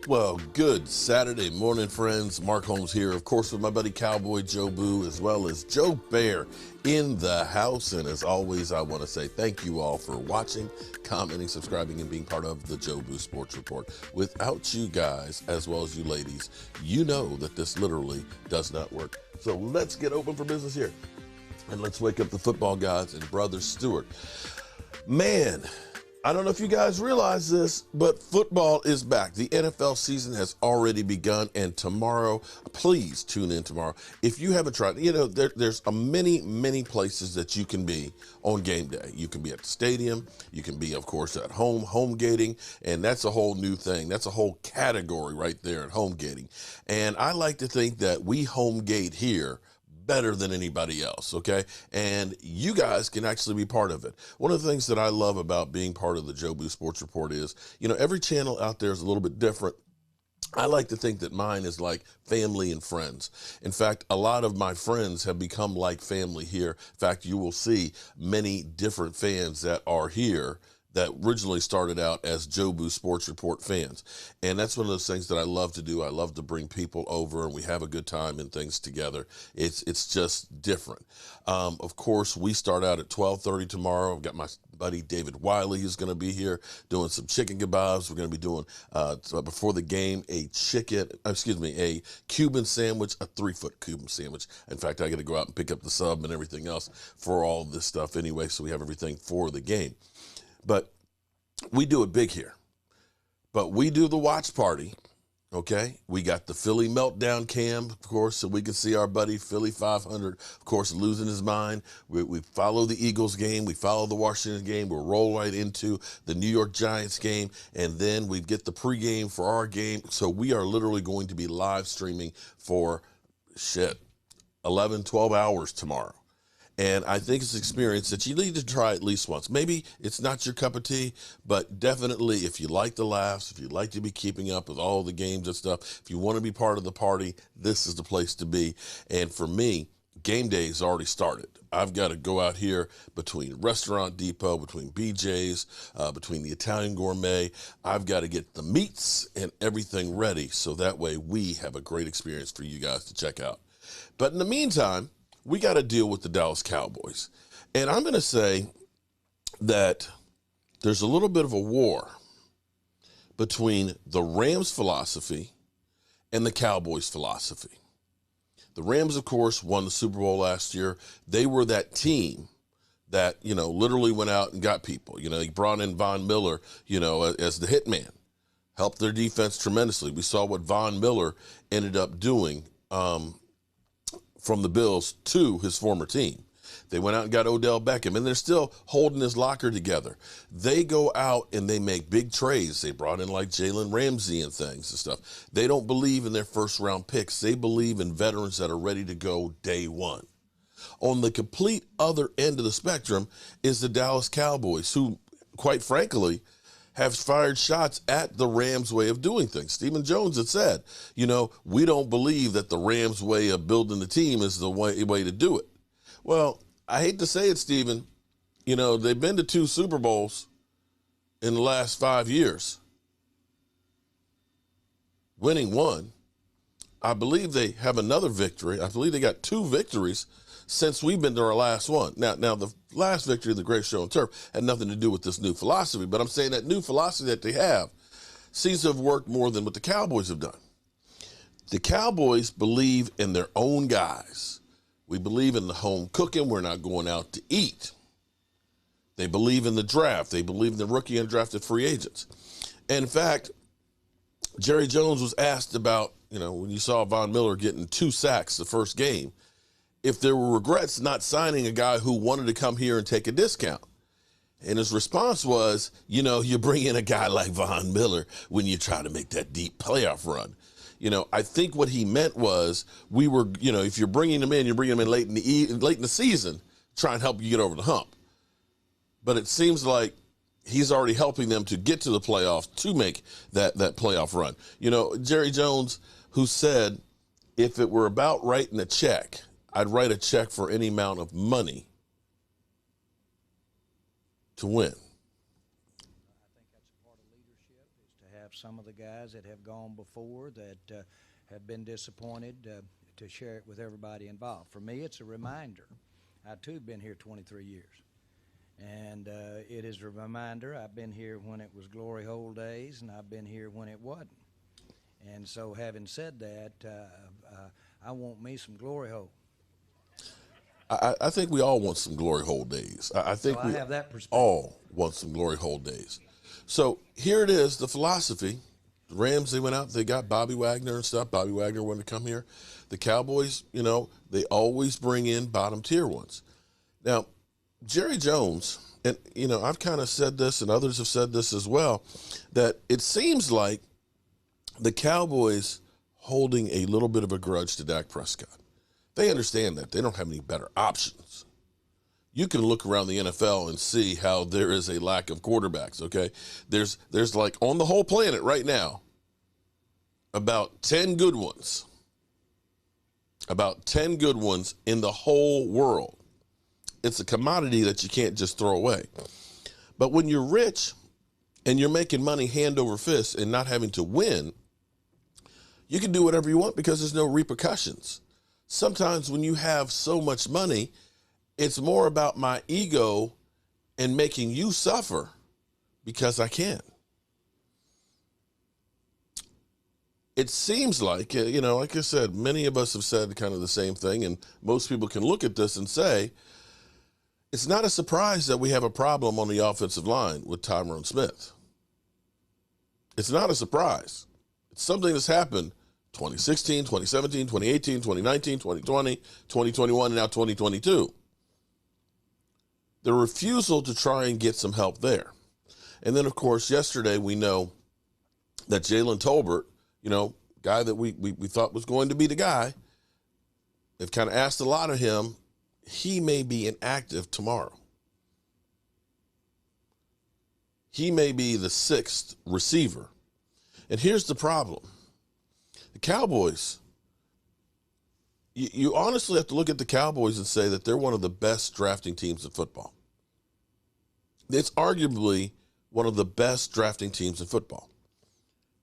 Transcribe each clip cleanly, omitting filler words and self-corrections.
Well, good Saturday morning, friends. Mark Holmes here, of course, with my buddy Cowboy Joe Boo, as well as Joe Bear in the house. And as always, I want to say thank you all for watching, commenting, subscribing, and being part of the Joe Boo Sports Report. Without you guys, as well as you ladies, you know that this literally does not work. So let's get open for business here. And let's wake up the football gods and Brother Stewart. Man, I don't know if you guys realize this, but football is back. The NFL season has already begun, and tomorrow, please tune in tomorrow. If you haven't tried, there's many places that you can be on game day. You can be at the stadium. You can be, of course, at home gating, and that's a whole new thing. That's a whole category right there at home gating. And I like to think that we home gate here better than anybody else, okay? And you guys can actually be part of it. One of the things that I love about being part of the Joe Boo Sports Report is, every channel out there is a little bit different. I like to think that mine is like family and friends. In fact, a lot of my friends have become like family here. In fact, you will see many different fans that are here that originally started out as Joe Boo Sports Report fans. And that's one of those things that I love to do. I love to bring people over and we have a good time and things together. It's just different. Of course, we start out at 12:30 tomorrow. I've got my buddy David Wiley who's going to be here doing some chicken kebabs. We're going to be doing, before the game, a Cuban sandwich, a 3-foot Cuban sandwich. In fact, I got to go out and pick up the sub and everything else for all this stuff anyway, so we have everything for the game. But we do it big here. But we do the watch party, okay? We got the Philly meltdown cam, of course, so we can see our buddy Philly 500, of course, losing his mind. We follow the Eagles game. We follow the Washington game. We'll roll right into the New York Giants game, and then we get the pregame for our game. So we are literally going to be live streaming for, 11, 12 hours tomorrow. And I think it's an experience that you need to try at least once. Maybe it's not your cup of tea, but definitely if you like the laughs, if you like to be keeping up with all the games and stuff, if you want to be part of the party, this is the place to be. And for me, game day has already started. I've got to go out here between Restaurant Depot, between BJ's, between the Italian Gourmet. I've got to get the meats and everything ready so that way we have a great experience for you guys to check out. But in the meantime, we got to deal with the Dallas Cowboys. And I'm going to say that there's a little bit of a war between the Rams philosophy and the Cowboys philosophy. The Rams, of course, won the Super Bowl last year. They were that team that, literally went out and got people. They brought in Von Miller, as the hitman, helped their defense tremendously. We saw what Von Miller ended up doing from the Bills to his former team. They went out and got Odell Beckham, and they're still holding his locker together. They go out and they make big trades. They brought in like Jalen Ramsey and things and stuff. They don't believe in their first-round picks. They believe in veterans that are ready to go day one. On the complete other end of the spectrum is the Dallas Cowboys, who, quite frankly, have fired shots at the Rams' way of doing things. Stephen Jones had said, we don't believe that the Rams' way of building the team is the way to do it. Well, I hate to say it, Stephen. They've been to 2 Super Bowls in the last 5 years, winning 1. I believe they have another victory. I believe they got 2 victories since we've been to our last one. Now the last victory of the Great Show on Turf had nothing to do with this new philosophy, but I'm saying that new philosophy that they have seems to have worked more than what the Cowboys have done. The Cowboys believe in their own guys. We believe in the home cooking. We're not going out to eat. They believe in the draft. They believe in the rookie and drafted free agents. And in fact, Jerry Jones was asked about, when you saw Von Miller getting 2 sacks the first game, if there were regrets not signing a guy who wanted to come here and take a discount. And his response was, you bring in a guy like Von Miller when you try to make that deep playoff run. I think what he meant was if you're bringing him in, you're bringing him in late in the season, try and help you get over the hump. But it seems like he's already helping them to get to the playoffs to make that playoff run. Jerry Jones, who said, if it were about writing a check, I'd write a check for any amount of money to win. I think that's a part of leadership is to have some of the guys that have gone before that have been disappointed, to share it with everybody involved. For me, it's a reminder. I, too, have been here 23 years. And it is a reminder. I've been here when it was glory hole days, and I've been here when it wasn't. And so having said that, I want me some glory hole. I think we all want some glory hole days. I think so I we have that perspective. all want some glory hole days. So here it is, the philosophy. The Rams, they went out, they got Bobby Wagner and stuff. Bobby Wagner wanted to come here. The Cowboys, they always bring in bottom tier ones. Now, Jerry Jones, and, I've kind of said this and others have said this as well, that it seems like the Cowboys holding a little bit of a grudge to Dak Prescott. They understand that. They don't have any better options. You can look around the NFL and see how there is a lack of quarterbacks, okay? There's like on the whole planet right now, about 10 good ones. About 10 good ones in the whole world. It's a commodity that you can't just throw away. But when you're rich and you're making money hand over fist and not having to win, you can do whatever you want because there's no repercussions. Sometimes when you have so much money, it's more about my ego and making you suffer because I can. It seems like, like I said, many of us have said kind of the same thing, and most people can look at this and say, it's not a surprise that we have a problem on the offensive line with Tyron Smith. It's not a surprise. It's something that's happened 2016, 2017, 2018, 2019, 2020, 2021, and now 2022. The refusal to try and get some help there. And then, of course, yesterday we know that Jalen Tolbert, guy that we thought was going to be the guy, they've kind of asked a lot of him. He may be inactive tomorrow. He may be the sixth receiver. And here's the problem. The Cowboys, you honestly have to look at the Cowboys and say that they're one of the best drafting teams in football. It's arguably one of the best drafting teams in football.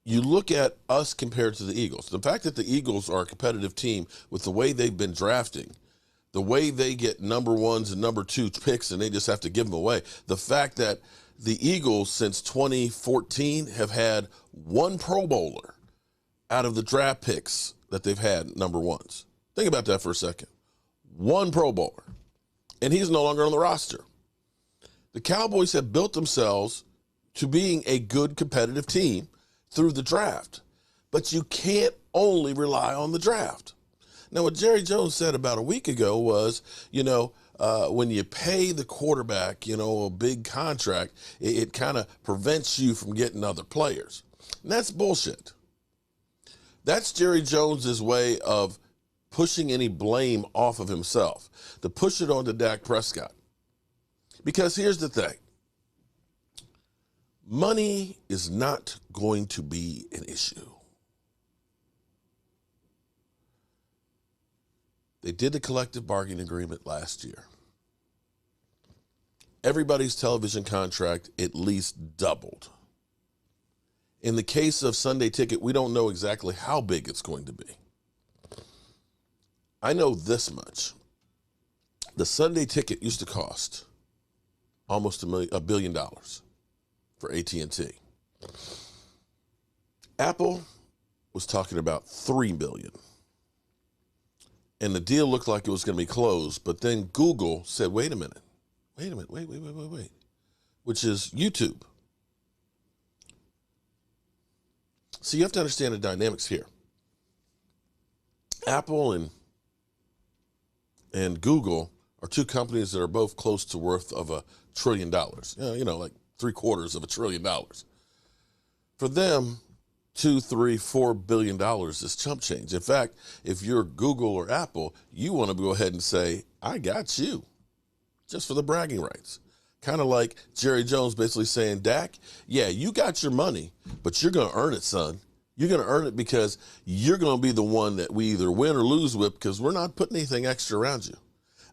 You look at us compared to the Eagles. The fact that the Eagles are a competitive team with the way they've been drafting, the way they get number ones and number two picks and they just have to give them away. The fact that the Eagles since 2014 have had one Pro Bowler out of the draft picks that they've had number ones. Think about that for a second. One Pro Bowler. And he's no longer on the roster. The Cowboys have built themselves to being a good competitive team through the draft. But you can't only rely on the draft. Now, what Jerry Jones said about a week ago was, when you pay the quarterback, a big contract, it kind of prevents you from getting other players. And that's bullshit. That's Jerry Jones's way of pushing any blame off of himself, to push it onto Dak Prescott. Because here's the thing. Money is not going to be an issue. They did the collective bargaining agreement last year. Everybody's television contract at least doubled. In the case of Sunday Ticket, we don't know exactly how big it's going to be. I know this much. The Sunday Ticket used to cost almost $1 billion for AT&T. Apple was talking about $3 billion. And the deal looked like it was going to be closed, but then Google said, wait, which is YouTube. So you have to understand the dynamics here. Apple and Google are two companies that are both close to worth of $1 trillion. Like $750 billion. For them, $2, $3, $4 billion is chump change. In fact, if you're Google or Apple, you want to go ahead and say, I got you, just for the bragging rights. Kind of like Jerry Jones basically saying, Dak, yeah, you got your money, but you're going to earn it, son. You're going to earn it because you're going to be the one that we either win or lose with because we're not putting anything extra around you.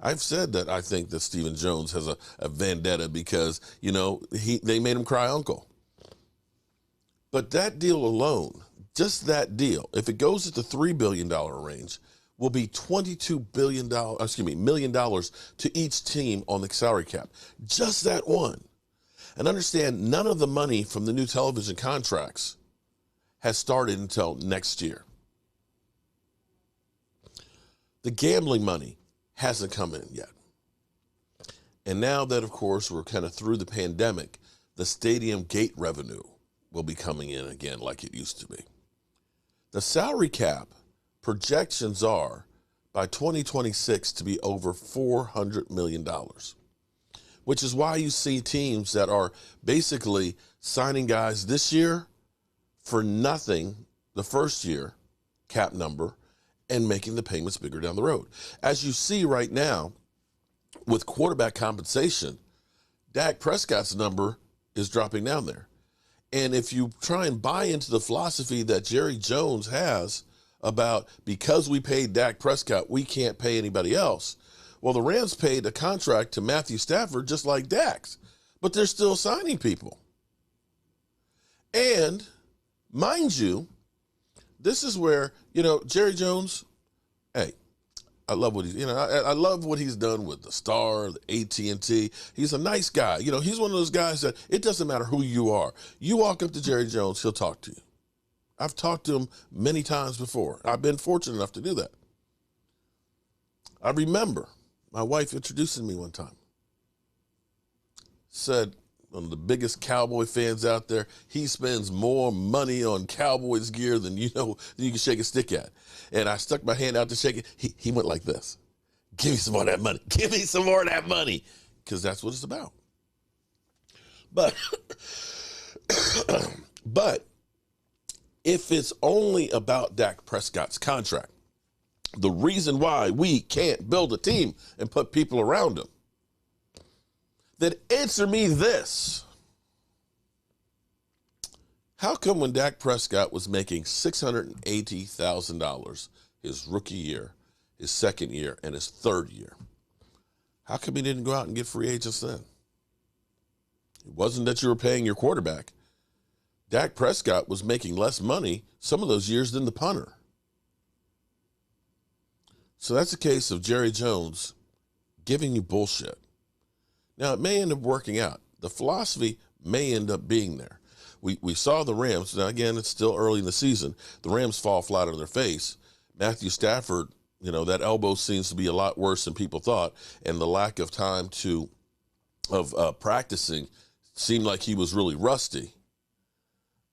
I've said that I think that Stephen Jones has a vendetta because, they made him cry uncle. But that deal alone, just that deal, if it goes at the $3 billion range, will be $22 billion, million dollars to each team on the salary cap. Just that one. And understand, none of the money from the new television contracts has started until next year. The gambling money hasn't come in yet. And now that, of course, we're kind of through the pandemic, the stadium gate revenue will be coming in again like it used to be. The salary cap projections are by 2026 to be over $400 million, which is why you see teams that are basically signing guys this year for nothing the first year cap number and making the payments bigger down the road. As you see right now with quarterback compensation, Dak Prescott's number is dropping down there. And if you try and buy into the philosophy that Jerry Jones has about because we paid Dak Prescott, we can't pay anybody else. Well, the Rams paid a contract to Matthew Stafford just like Dak's, but they're still signing people. And mind you, this is where, Jerry Jones, hey, I love what I love what he's done with the Star, the AT&T. He's a nice guy. He's one of those guys that it doesn't matter who you are. You walk up to Jerry Jones, he'll talk to you. I've talked to him many times before. I've been fortunate enough to do that. I remember my wife introducing me one time. Said, one of the biggest Cowboy fans out there, he spends more money on Cowboys gear than you can shake a stick at. And I stuck my hand out to shake it. He went like this. Give me some more of that money. Give me some more of that money. Because that's what it's about. But, but if it's only about Dak Prescott's contract, the reason why we can't build a team and put people around him, then answer me this. How come when Dak Prescott was making $680,000 his rookie year, his second year, and his third year, how come he didn't go out and get free agents then? It wasn't that you were paying your quarterback. Dak Prescott was making less money some of those years than the punter. So that's a case of Jerry Jones giving you bullshit. Now, it may end up working out. The philosophy may end up being there. We saw the Rams. Now, again, it's still early in the season. The Rams fall flat on their face. Matthew Stafford, that elbow seems to be a lot worse than people thought. And the lack of time of practicing seemed like he was really rusty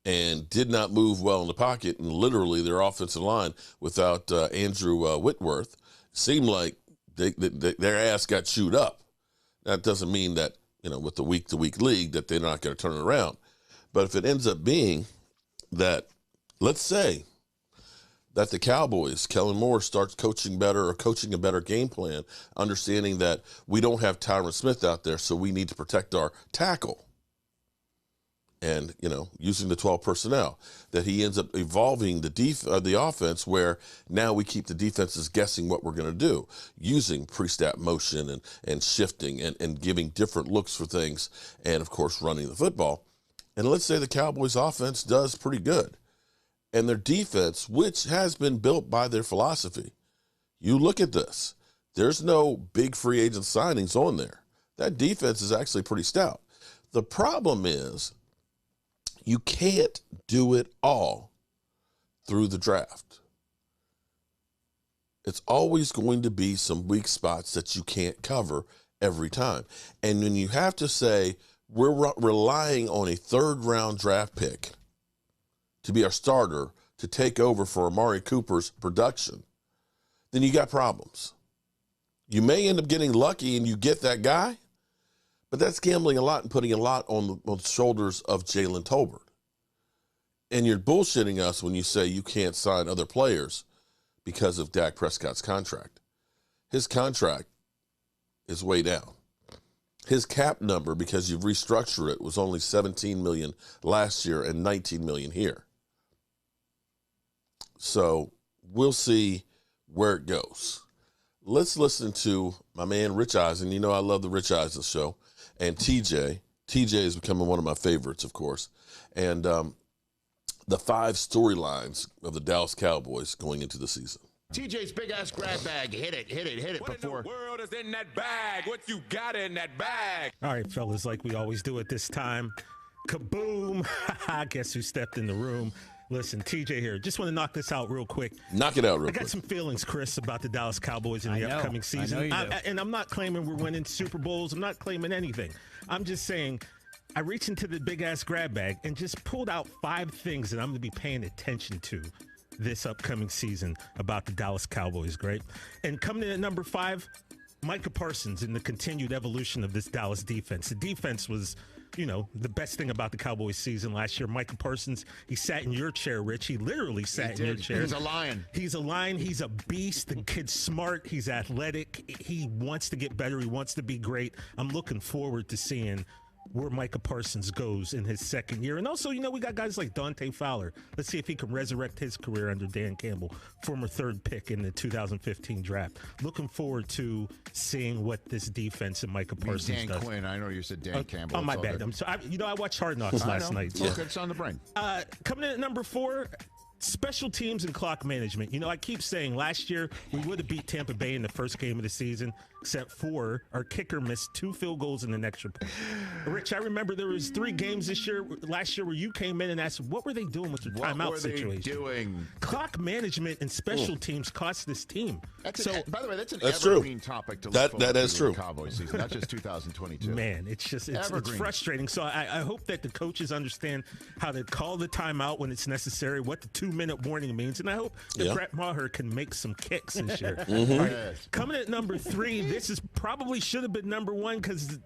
and did not move well in the pocket. And literally their offensive line without Andrew Whitworth seemed like their ass got chewed up. That doesn't mean that, with the week-to-week league that they're not going to turn it around. But if it ends up being that, let's say, that the Cowboys, Kellen Moore starts coaching better or coaching a better game plan, understanding that we don't have Tyron Smith out there, so we need to protect our tackle. And, using the 12 personnel, that he ends up evolving the offense where now we keep the defenses guessing what we're going to do, using pre-snap motion and shifting and giving different looks for things and, of course, running the football. And let's say the Cowboys offense does pretty good. And their defense, which has been built by their philosophy, you look at this. There's no big free agent signings on there. That defense is actually pretty stout. The problem is, you can't do it all through the draft. It's always going to be some weak spots that you can't cover every time. And when you have to say, we're relying on a third-round draft pick to be our starter to take over for Amari Cooper's production, then you got problems. You may end up getting lucky and you get that guy, but that's gambling a lot and putting a lot on the shoulders of Jalen Tolbert. And you're bullshitting us when you say you can't sign other players because of Dak Prescott's contract. His contract is way down. His cap number, because you've restructured it, was only $17 million last year and $19 million here. So we'll see where it goes. Let's listen to my man Rich Eisen. I love the Rich Eisen show. And TJ. TJ is becoming one of my favorites, of course. And the 5 storylines of the Dallas Cowboys going into the season. TJ's big ass grab bag. Hit it. What Before. in the world is in that bag? What you got in that bag? All right, fellas, like we always do at this time. Kaboom. Guess who stepped in the room? Listen, TJ here. Just want to knock this out real quick. Knock it out real I got quick. some feelings, Chris, about the Dallas Cowboys in the upcoming season. I know you do. And I'm not claiming we're winning Super Bowls. I'm not claiming anything. I'm just saying I reached into the big-ass grab bag and just pulled out 5 things that I'm going to be paying attention to this upcoming season about the Dallas Cowboys, great? And coming in at number 5, Micah Parsons and the continued evolution of this Dallas defense. The defense was, the best thing about the Cowboys season last year. Micah Parsons, he sat in your chair, Rich. He literally sat in your chair. He's a lion. He's a lion. He's a beast. The kid's smart. He's athletic. He wants to get better. He wants to be great. I'm looking forward to seeing where Micah Parsons goes in his second year. And also, we got guys like Dante Fowler. Let's see if he can resurrect his career under Dan Campbell, former 3rd pick in the 2015 draft. Looking forward to seeing what this defense and Micah Parsons Dan does. Quinn. I know you said Dan Campbell. Oh, my It's all bad. good. I'm sorry. I watched Hard Knocks last night. So. Look, it's on the brain. Coming in at number 4, special teams and clock management. I keep saying last year we would have beat Tampa Bay in the first game of the season, except for our kicker missed 2 field goals in an extra point. Rich, I remember there was 3 games last year where you came in and asked, what were they doing with the timeout situation? What were they doing? Clock management and special teams cost this team. By the way, that's an That's evergreen topic to look forward that is to true. in the Cowboys season, not just 2022. Man, it's frustrating. So I hope that the coaches understand how to call the timeout when it's necessary, what the 2-minute warning means, and I hope that Brett Maher can make some kicks this year. All right. Yes. Coming at number 3, this is probably should have been number 1 because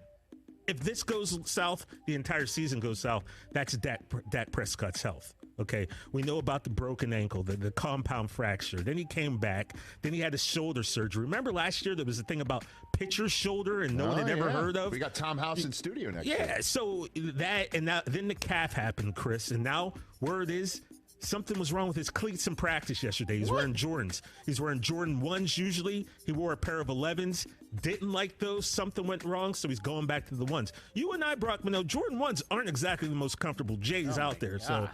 if this goes south, the entire season goes south. That's Dak Prescott's health. Okay, we know about the broken ankle, the compound fracture. Then he came back. Then he had a shoulder surgery. Remember last year there was a thing about pitcher's shoulder and no one had ever heard of? We got Tom House in studio next week. Yeah, so then the calf happened, Chris, and now word is something was wrong with his cleats in practice yesterday. He's wearing Jordans. He's wearing Jordan 1s usually. He wore a pair of 11s. Didn't like those. Something went wrong, so he's going back to the 1s. You and I, Brockman, know Jordan 1s aren't exactly the most comfortable J's out there. So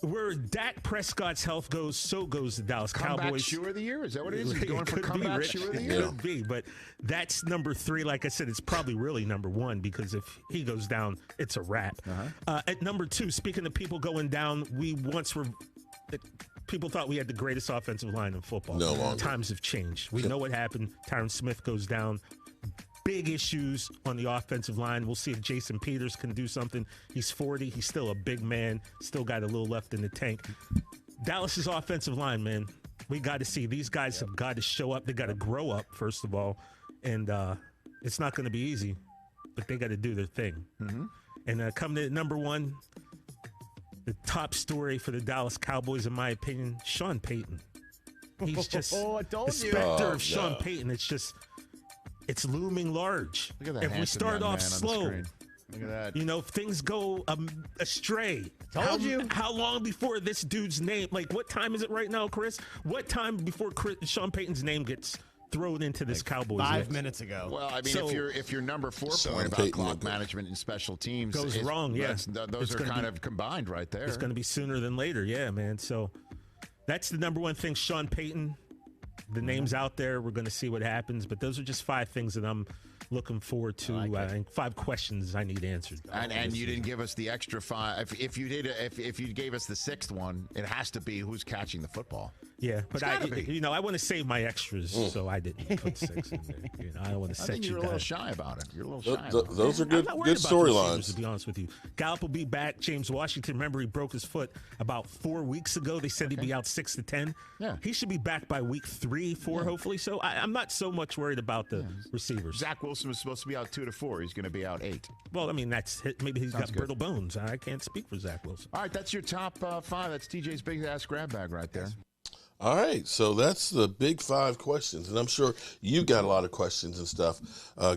where Dak Prescott's health goes, so goes the Dallas Comeback Cowboys. shoe of the year? Is that what it is? He's going for Could be, comeback Rich. shoe of the It year? could be, but that's number 3. Like I said, it's probably really number 1 because if he goes down, it's a wrap. At number 2, speaking of people going down, we once were people thought we had the greatest offensive line in football. No longer. Times have changed. We know what happened. Tyron Smith goes down. Big issues on the offensive line. We'll see if Jason Peters can do something. He's 40. He's still a big man. Still got a little left in the tank. Dallas's offensive line, man. We got to see. These guys have got to show up. They got to grow up, first of all. And it's not going to be easy, but they got to do their thing. And coming in at number 1, the top story for the Dallas Cowboys, in my opinion, Sean Payton. He's just the specter of Sean Payton. It's looming large. Look at that if we handsome start young off man on the slow, screen. Look at that. if things go astray. Told you. How long before this dude's name? Like, what time is it right now, Chris? What time before Sean Payton's name gets thrown into this Cowboys? 5 minutes ago. Well, I mean, So- if your number 4 Sean point about Payton clock looked good. management and special teams Goes wrong, yeah. those It's are gonna kind be- of combined right there. It's going to be sooner than later, yeah, man. So that's the number 1 thing, Sean Payton. The name's out there. We're going to see what happens. But those are just 5 things that I'm looking forward to. And 5 questions I need answered. And you didn't give us the extra 5. If you did, if you gave us the 6th one, it has to be who's catching the football. Yeah, but gotta be. I want to save my extras, so I didn't put 6 in there. I don't want to I set think you you're a little guys. shy about it. You're a little shy. About it. Those are I'm good not worried good about the receivers, storylines. to be honest with you. Gallup will be back. James Washington, remember he broke his foot about 4 weeks ago. They said he'd be out 6 to 10. Yeah. He should be back by week 3, 4, hopefully. So I'm not so much worried about the receivers. Zach Wilson was supposed to be out 2 to 4. He's going to be out 8. Well, I mean, maybe he's got good. brittle bones. I can't speak for Zach Wilson. All right, that's your top 5. That's TJ's big ass grab bag right there. All right, so that's the big 5 questions, and I'm sure you got a lot of questions and stuff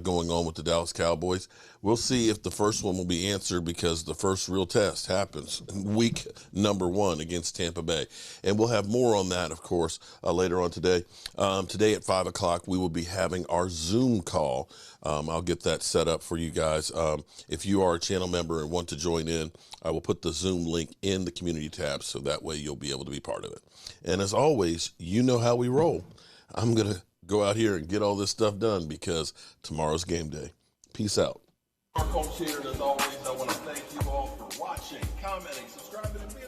going on with the Dallas Cowboys. We'll see if the first one will be answered because the first real test happens in week number 1 against Tampa Bay, and we'll have more on that, of course, later on today. Today at 5 o'clock, we will be having our Zoom call. I'll get that set up for you guys. If you are a channel member and want to join in, I will put the Zoom link in the community tab so that way you'll be able to be part of it. And as always, you know how we roll. I'm going to go out here and get all this stuff done because tomorrow's game day. Peace out. Coach here, as always, I want to thank you all for watching, commenting, subscribing, and being